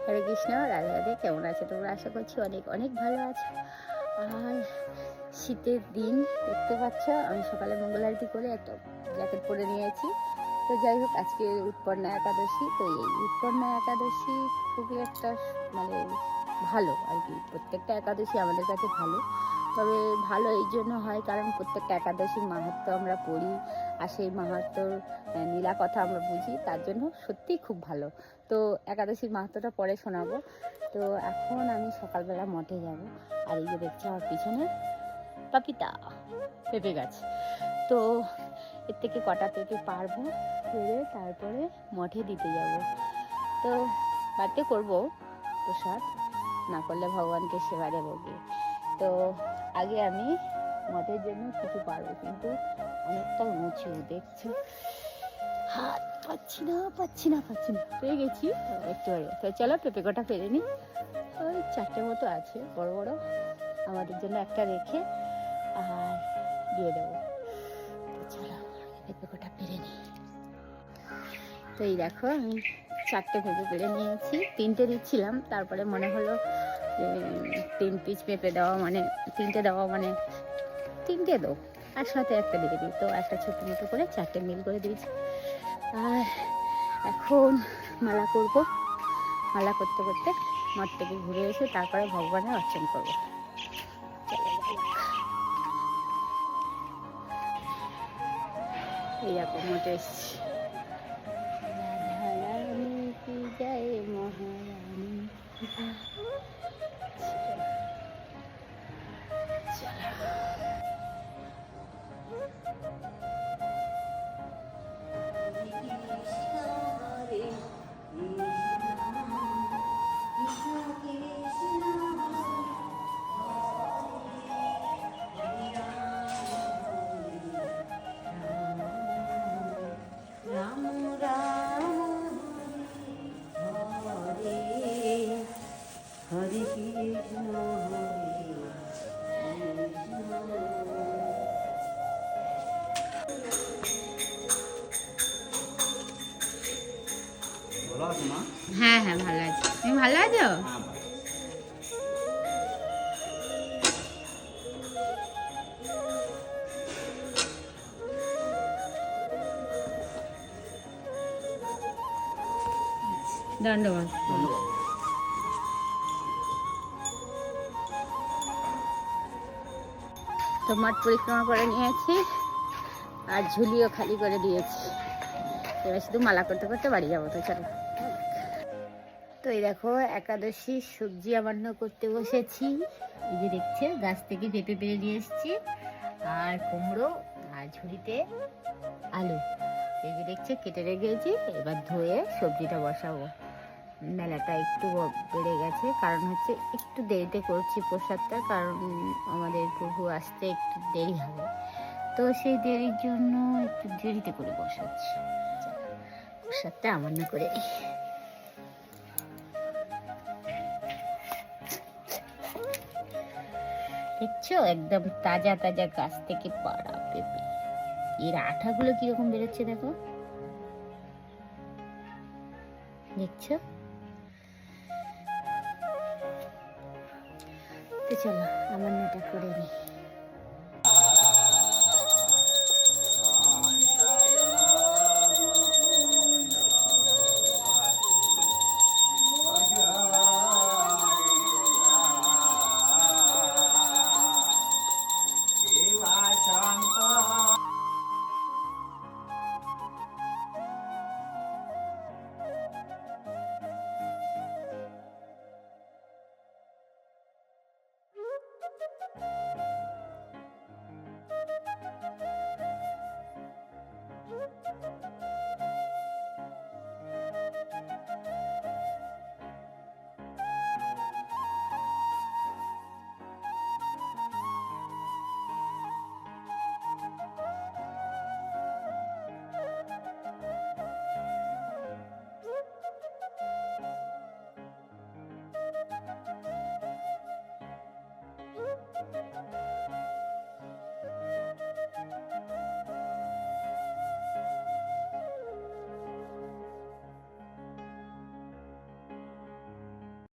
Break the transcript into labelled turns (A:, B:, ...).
A: হরে কৃষ্ণ, রাধে রাধে। কেমন আছে তোমরা? আশা করছি অনেক অনেক ভালো আছো। আর শীতের দিন দেখতে পাচ্ছ, আমি সকালে মঙ্গল আরতি করে একটা জ্যাকেট পরে নিয়েছি। তো যাই হোক, আজকে উৎপন্না একাদশী। তো এই উৎপন্না একাদশী খুবই একটা মানে ভালো আর কি। প্রত্যেকটা একাদশী আমাদের কাছে ভালো, তবে ভালো এই জন্য হয় কারণ প্রত্যেকটা একাদশীর মাহাত্ম্য আমরা পড়ি, আর সেই মাহাত্ম্যর নীলা কথা আমরা বুঝি, তার জন্য সত্যিই খুব ভালো। তো একাদশীর মাহাত্ম্যটা পরে শোনাবো। তো এখন আমি সকালবেলা মঠে যাব। আর এই যে দেখছি আমার পিছনে পাপিতা পেঁপে গাছ। তো এর থেকে কটা পেঁপে পারবো, পেরে তারপরে মঠে দিতে যাব। তো বাড়িতে করবো প্রসাদ, না করলে ভগবানকে সেবা দেবো গিয়ে। তো আগে আমি মঠের জন্য কিছু পারবো, কিন্তু অনেকটা উঁচু দেখছো, হাত পাচ্ছি না পেয়ে গেছি একটু আগে। তো চলো পেঁপে কটা পেরে নিই। ওই 4টে মতো আছে বড় বড়, আমাদের জন্য একটা রেখে আর দিয়ে দেবো। তো চলো পেঁপে কটা পেরে নিই। তো এই দেখো, আমি 4টে পেঁপে পেরে নিয়েছি। 3টে দিচ্ছিলাম, তারপরে মনে হলো যে 3 পিস পেঁপে দেওয়া মানে 3টে দেওয়া মানে 3টে দাও, আর সাথে একটা দিয়ে দিই। তো একটা ছোট মতো করে 4টে মিল করে দিয়েছি। আর এখন মালা করব। মালা করতে করতে মঠ থেকে ঘুরে এসে তারপরে ভগবানের অর্চন করবো। এই দেখো মঠে এসেছি। রাধারানী কি জয়, মহারানী কি জয়। হরে কৃষ্ণ হ্যাঁ হ্যাঁ ভালো আছি। তুমি ভালো আছো? দণ্ডবাদ। তো মাঠ পরিক্রমা করে নিয়েছি আর ঝুলিও খালি করে দিয়েছি। এবার শুধু মালা করতে করতে বাড়ি যাবো। তো চলো। তো এই দেখো, একাদশী সবজি রান্না করতে বসেছি। এই যে দেখছে, গাছ থেকে পেঁপে পেরে নিয়ে এসেছি, আর কুমড়ো, আর ঝুড়িতে আলু। এই যে দেখছে কেটে রেখেছি, এবার ধুয়ে সবজিটা বসাবো। মেলাটা একটু বেড়ে গেছে, কারণ হচ্ছে একটু দেরিতে করছি প্রসাদটা, কারণ আমাদের প্রভু আসতে একটু দেরি হবে। তো সেই দেরির জন্য একটু দেরিতে করে বসাচ্ছি। প্রসাদটা আমান্য করে দেখছো, একদম তাজা তাজা গাছ থেকে পাড়া পেঁপে। এর আঠাগুলো কিরকম বেরোচ্ছে দেখো, দেখছো? তো চলো আমান্নটা করে নিই।